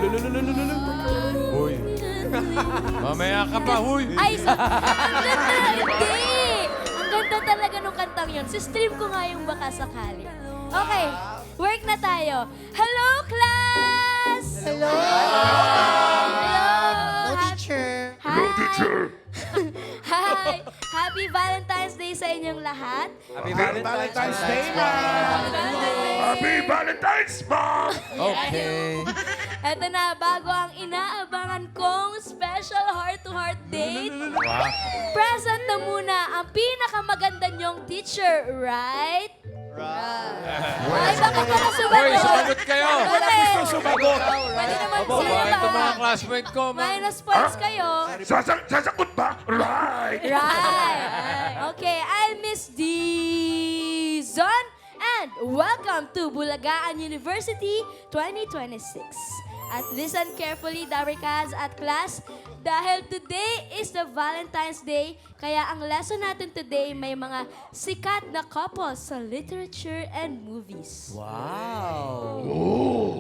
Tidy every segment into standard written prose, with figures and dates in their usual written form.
Uy. Mamaya ka pa, huy. Ay, ang ganda! Hindi! Ang ganda talaga nung kantang yun. Si-stream ko nga yung baka sakali. Okay, work na tayo. Hello, class! Hello! Hello! No teacher. Hi! Hi! Happy Valentine's Day sa inyong lahat. Happy Valentine's Day, Happy Valentine's, Mom! Okay. Eto na, bago ang inaabangan kong special heart-to-heart date, Wow. present na muna ang pinakamaganda niyong teacher, right? Ay, baka pala Hoy, sumagot. sumagot kayo. Bakit? Sumagot. Pwede naman Opo, sino ito mga ba? classmate ko. Minus points kayo. Sasagot ba? Right. Right. Okay, I'm Miss Dizon and welcome to Bulagaan University 2026. At listen carefully, Dabarkas at class, dahil today is the Valentine's Day, kaya ang lesson natin today may mga sikat na couples sa literature and movies. Wow.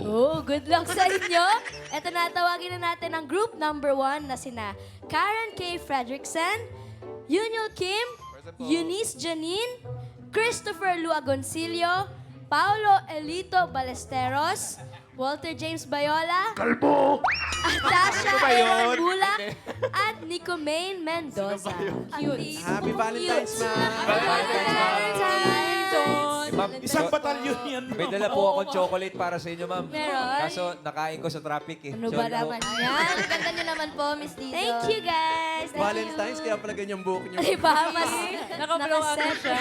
Oh, good luck sa inyo. Ito na, tawagin na natin ang group number 1 na sina Karen K. Fredrickson, Yunil Kim, Eunice Janine, Christopher Lu Agoncillo, Paulo Elito Ballesteros, Walter James Bayola, Kalbo. Tasha ba yun? Aaron Bulak, at Nicomaine Mendoza. Cute. Happy Valentine's, ma'am. Valentine's. Ma'am, Isang batalyon yan. may dala po akong chocolate para sa inyo, ma'am. Meron? Kaso nakain ko sa traffic eh. Ano ba Sorry po. naman yan? Ang ganda niyo naman po, Miss Dizon. Thank you, guys. Thank Valentine's, you. kaya pala ganyang buhok niyo. Diba? Mas nakaset siya.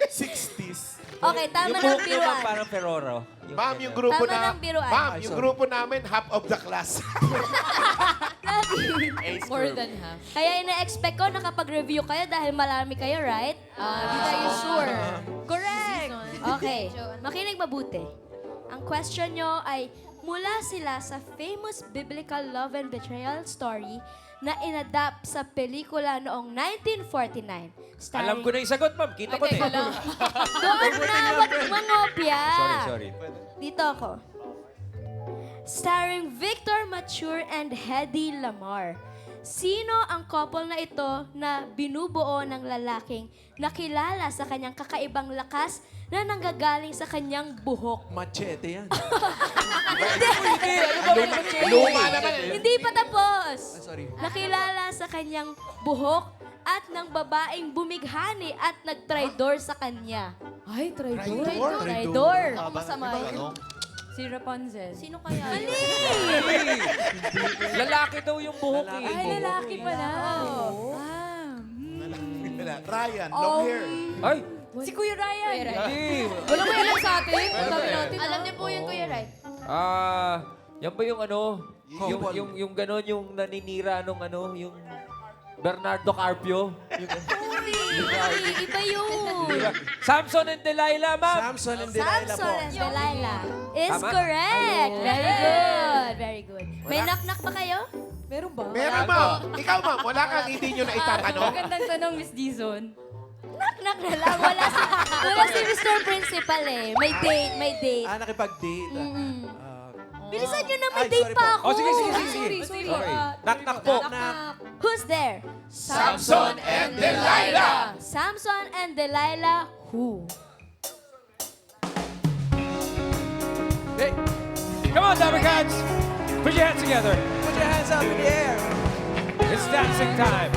60s. Okay, tama Yung ng buhok niyo, ma'am, biruan. parang Ferroro. Ma'am, yung grupo Tama ng biruan. Ma'am, Ay, yung grupo namin, half of the class. More than half. Kaya ina-expect ko na kapag review kayo dahil marami kayo, right? Hindi tayo sure. Correct. Okay, makinig mabuti. Ang question nyo ay, mula sila sa famous biblical love and betrayal story na inadapt sa pelikula noong 1949. Alam ko na yung sagot, ma'am. Kita ko na eh. Doon na, wag mangopya. Sorry. Dito ako. Starring Victor Mature and Hedy Lamar. Sino ang couple na ito na binubuo ng lalaking nakilala sa kanyang kakaibang lakas na nanggagaling sa kanyang buhok? Machete yan. Luma naman. Hindi pa tapos. Sorry. Nakilala sa kanyang buhok at ng babaeng bumighani at nagtraidor sa kanya. Ay, traidor. Traidor. Masama yun. Si Rapunzel. Sino kaya? Mali! Lalaki daw yung buhok eh. Ay, lalaki pala. Ryan, long hair. Ay, Si Kuya Ryan. hindi. Walang may alam sa atin. Sabi natin. Alam niyo po yun, Kuya Rai. Yan ba yung ano? Yung gano'n, yung naninira nung ano, yung Bernardo Carpio. Iba yun. Samson and Delilah, ma'am. Samson and Delilah po. Samson and Delilah is Tama? correct. Very good. Very good. May knock-knock ba kayo? Meron ba? Meron, ma'am. Ikaw, ma'am, wala kang hindi nyo na itatanong. Magandang tanong, Miss Dizon. Knock-knock na lang. Wala si Mr. Principal eh. May date, may date. Nakipag-date. Bilisan nyo na, may Ay, date sorry pa po. ako. Oh, sige. Sorry. Okay. Knock-knock po. Who's there? Samson and Delilah. Samson and Delilah, who? Hey, come on, Dabarkans. Put your hands together. Put your hands up in the air. It's dancing time.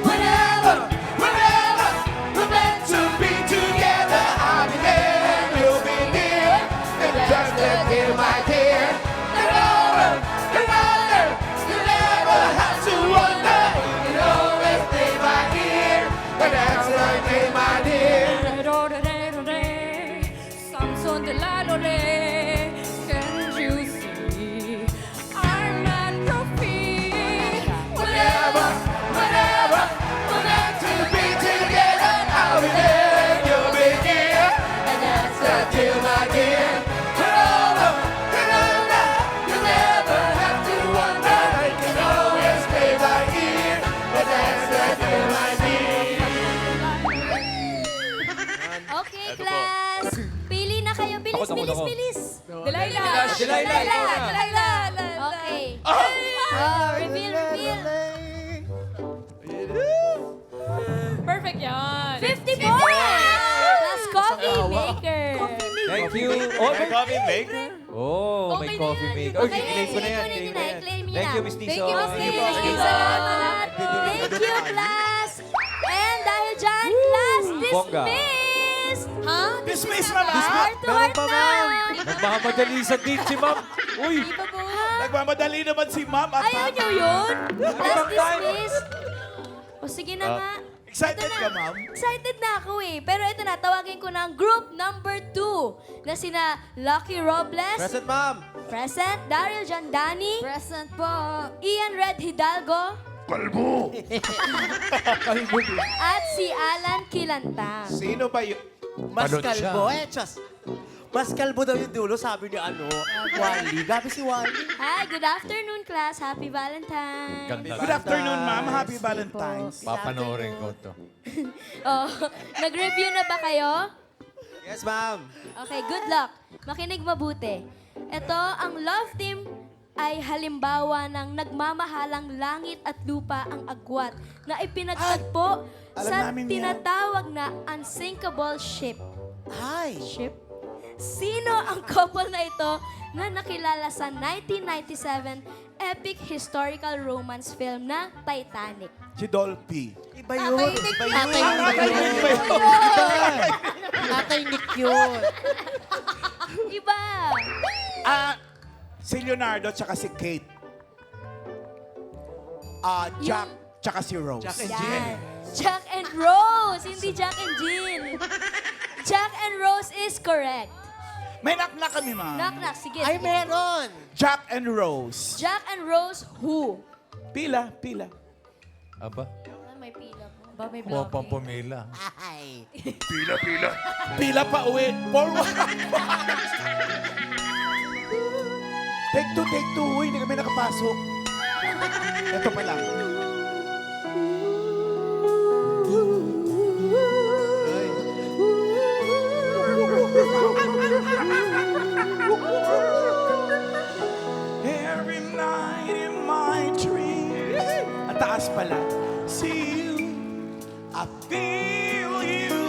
Whenever we're meant to be together, I'll be there, you'll be near. And just look here, my dear. You're over, you're under, you never have to wonder. You can always stay right here. But that's right, hey, my dear. Samson Delilah, can't you see? I'm not prophet. Whenever we're meant to be together, I'll be there, you'll be near. And that's right, till my dear. You're over, you're under, you never have to wonder. You can always stay right here. But that's right, till my dear. Okay, class. Pili na kayo. Bilis, Ako. bilis. Delilah. Delilah. Okay. Reveal. Perfect yan. 50 points! Plus coffee maker. Thank you. Oh, May coffee maker? Oh, may Okay na coffee yan. maker. Okay, i-claim ko na yan. i-claim i-claim ko na yan. i-claim niyo Thank na. you, Miss Dizon. Thank you, Miss Okay, Dizon. salamat. Thank you, class. And dahil dyan, class Bongga. dismissed. Ha? Dismiss na ba? Heart to heart na. Nagmamadali sa date si ma'am. Uy! Nagmamadali naman si ma'am at Ayaw nyo yun? Class dismissed. O sige na nga. Excited Ito na. ka, ma'am? Excited na ako eh. Pero ito na, tawagin ko ng group number 2 na sina Lucky Robles. Present, ma'am. Present. Daryl Jandani. Present po. Ian Red Hidalgo. Kalbo. At si Alan Kilantang. Sino ba yun? Mas kalbo. Mas kalbo daw yung dulo, sabi ni Wally. Gabi si Wally. Hi, good afternoon class. Happy Valentine's. Ganda. Good afternoon, ma'am. Happy Valentine's. Papanoorin ko to. Oh, nag-review na ba kayo? Yes, ma'am. Okay, good luck. Makinig mabuti. Ito, ang love team ay halimbawa ng nagmamahalang langit at lupa ang agwat na ipinagtagpo alam sa namin yan. tinatawag na unsinkable ship. Hi. Ship? Sino ang couple na ito na nakilala sa 1997 epic historical romance film na Titanic? Si Dolphy. Iba yun. Tatay Nick yun. Iba! Si Leonardo tsaka si Kate. Jack tsaka si Rose. Yan. Jack and Rose, hindi Jack and Jill. Jack and Rose is correct. May knock-knock kami, ma'am. Knock-knock, sige. Ay, sige. meron. Jack and Rose. Jack and Rose who? Pila. Aba, May pila po. Ba, may huwag pang blocking. pumila. Ay. Pila pa uwi. Forward. Take two. Uy, hindi kami nakapasok. Ito pa lang. Every night in my dreams. Ang taas pala. See you. I feel you.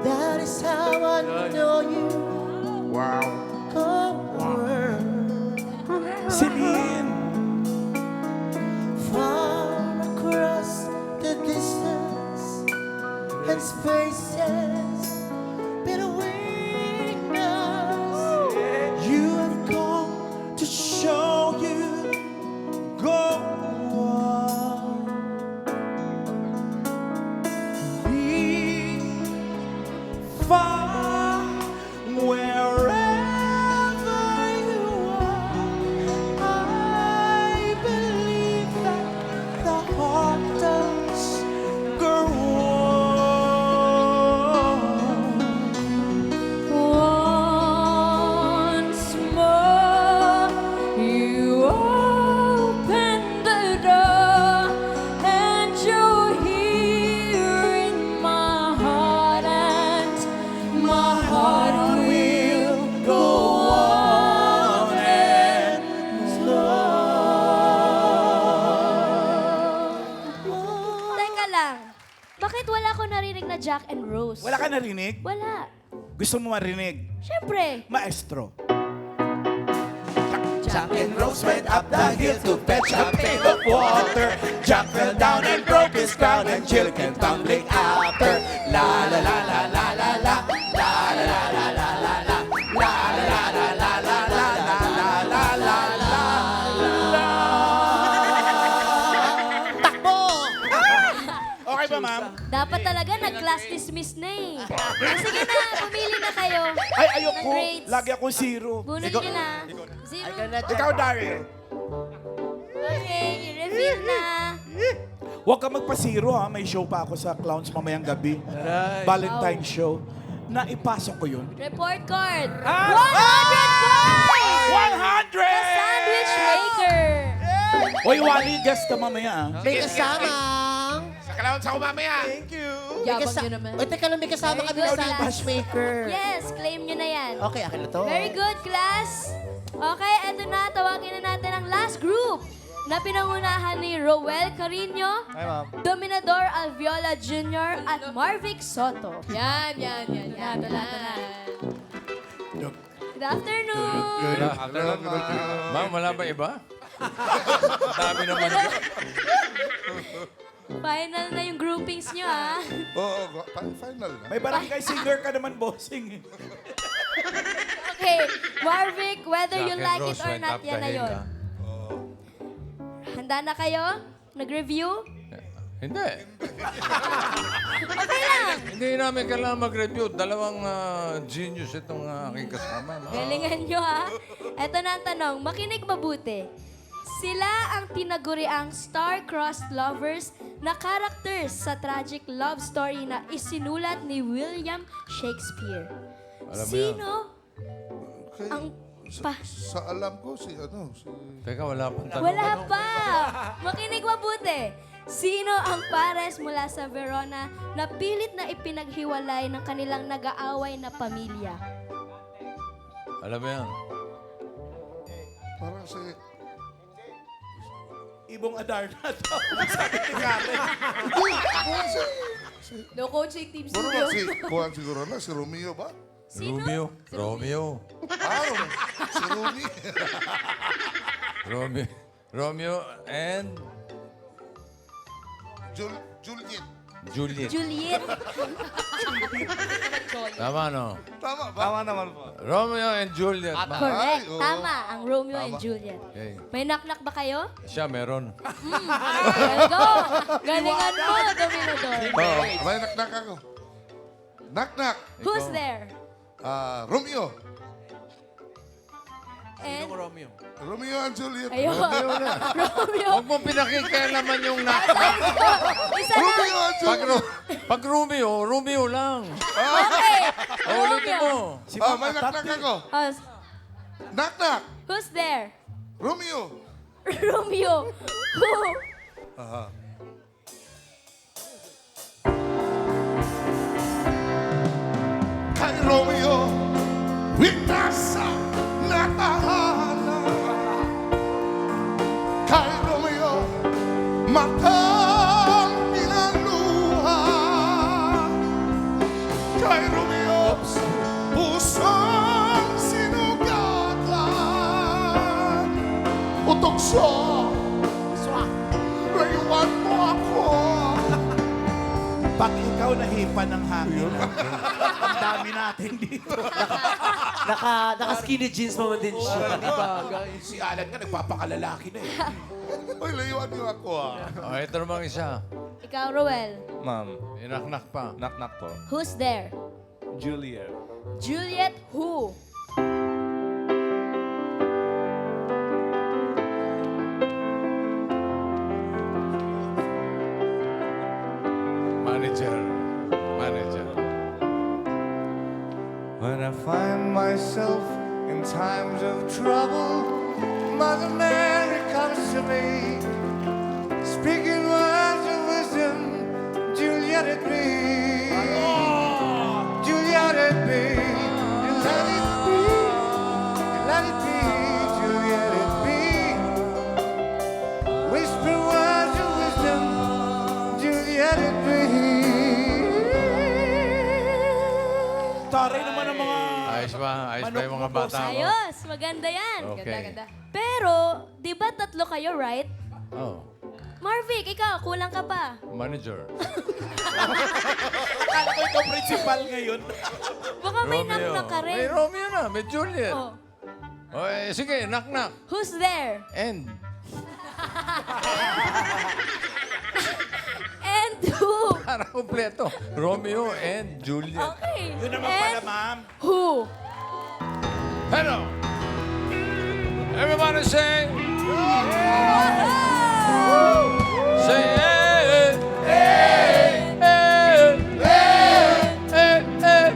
That is how I know you. Wow. Celine. Celine. Far across the distance and spaces between us, You have come to show you. Go on. Be far wherever you are. I believe that the heart does go on. Once more, you open the door, and you're here in my heart, and my heart will go on and Teka lang. Bakit wala ko narinig na Jack and Rose? Wala ka narinig? Wala. Gusto mo marinig? Siyempre. Maestro. Jack and Rose went up the hill to fetch a pail of water. Jack fell down and broke his crown, and Jill came tumbling after. La la la la la la la, la la la la la la la, la la la la la la la la la la la. takbo! Okay ba, ma'am? Dapat talaga nag-class dismiss na eh. Sige na, pumili na kayo. Ay, ng ayoko. grades. Lagi ako zero. Bunot nyo na. Zero. Ikaw, Daryl. Okay, i-reveal na. Huwag ka magpa-zero, ha. May show pa ako sa Clowns mamayang gabi. Valentine show. Na ipasok ko yun. Report card. 100 100! points! The Sandwich Maker. Hoy, Wally, guest ka mamaya, ha. May kasamang allowance ako mamaya. Thank you. Yabang nyo naman. Uy, teka lang, may kasama Very kami good, sa class. matchmaker. Yes, claim nyo na yan. Okay, akin na to. Very good, class. Okay, eto na. Tawagin na natin ang last group na pinangunahan ni Roel Carino, Hi, ma'am. Dominador Alviola Jr. at Marvic Soto. Yan. Ito na. Good afternoon. Ma'am, wala ba iba? Dami naman. Final na yung groupings nyo, ah. Oo, final na. May barangay singer ka naman, bossing. Okay, Marvic, whether you Jack and like Rose it or went not, up yan the na hill, yun. ah. Handa na kayo? Nag-review? Hindi. Okay lang. Hindi namin kailangan mag-review. Dalawang genius itong aking kasama. ma'am. Galingan nyo, ha? Eto na ang tanong. Makinig mabuti. Sila ang tinaguriang star-crossed lovers na characters sa tragic love story na isinulat ni William Shakespeare. Alam mo Sino Okay. ang pa... Sa alam ko, si Teka, wala pang tanong. Wala pa! Makinig mabuti. Sino ang pares mula sa Verona na pilit na ipinaghiwalay ng kanilang nag-aaway na pamilya? Alam mo yan. parang si... Ibong Adarna to. Sabi ni Karen. No coaching team Puro studio. ba si... Kuhan siguro na, si Romeo ba? Romeo. Si Rumi. Romeo and Juliet. Juliet. Juliet. Tama, no? Tama ba? Tama naman po. Romeo and Juliet. Correct. Ay, oo. Tama, ang Romeo and Juliet. Okay. May knock-knock ba kayo? Siya meron. Let's go! Galingan mo, Dominador. Oo, may knock-knock ako. Knock-knock. Who's there? Romeo. And... Romeo and Juliet. Ayun. Romeo. Huwag mong pinakikialaman yung na... Isa lang. Romeo and Juliet. Pag Romeo lang. Okay. Ulitin Romeo. mo. May knock-knock ako. Oh, Knock-knock. who's there? Romeo. Romeo. Who? Kay Romeo, winasa na tahanan. Kay Romeo, matang pinaluha. Kay Romeo, pusang sinugatan. Utokso, layuan mo ako. Pag ikaw nahipa ng hangin natin, ang dami natin dito. Naka-skinny jeans mo man din siya. Si Alan nga, nagpapakalalaki na eh. Uy, layuan niyo ako Oh, ito namang isa. Ikaw, Roel. Ma'am, Inaknak pa. knock-knock po. Who's there? Julia. Juliet who? Manager. When I find myself in times of trouble, Mother Mary comes to me, speaking words of wisdom. Juliet it be, Juliet it be, you let it be, you let it be, Juliet it be. Whisper words of wisdom, Juliet it be. Taray naman ang mga... Ayos ba? Ayos ba yung mga bata mo? Ayos, maganda yan. Okay. Ganda. Pero, di ba tatlo kayo, right? Oh, Marvic, ikaw, kulang ka pa. manager. Akala ko ikaw principal ngayon. Baka may knock-knock ka May rin. Romeo na, may Juliet. Oh. Oh, sige, knock-knock. Who's there? And And who? para kompleto. Romeo and Juliet. Okay. Yun naman pala, And ma'am. who? Hello. Everybody sing. Say hey, hey, hey, hey, hey.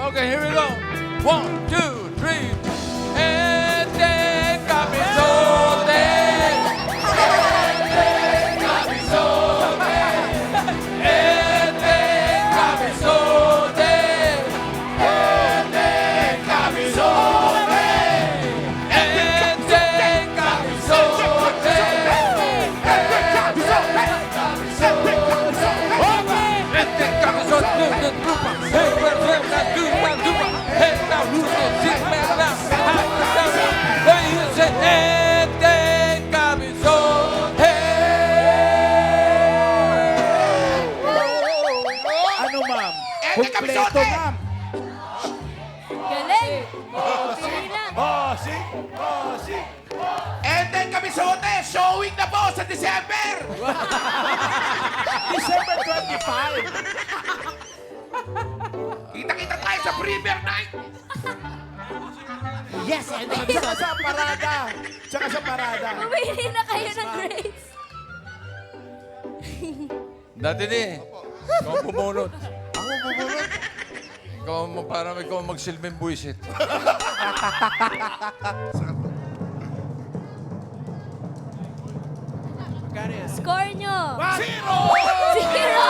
Okay, here we go. 1, 2, 3. And then got me so dead. Kompleto, ma'am. Galing! Pili na. Bossing, bossing. And then Kamisote, showing na po sa December! December 25. Kita-kita tayo sa premiere night! Yes, and Tsaka sa parada. Tsaka sa parada. Pumili na kayo ng grades. Dati di. Ikaw ang bumunot. Ako bubunot. Parang ikaw ang magsilbing buwisit. Score nyo. Zero! Zero!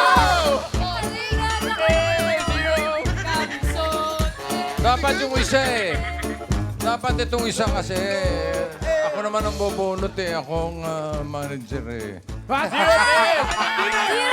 Halika na kayo. Dapat yung isa eh. Dapat itong isa kasi. Ako naman ang bubunot eh. Ako ang manager eh. Zero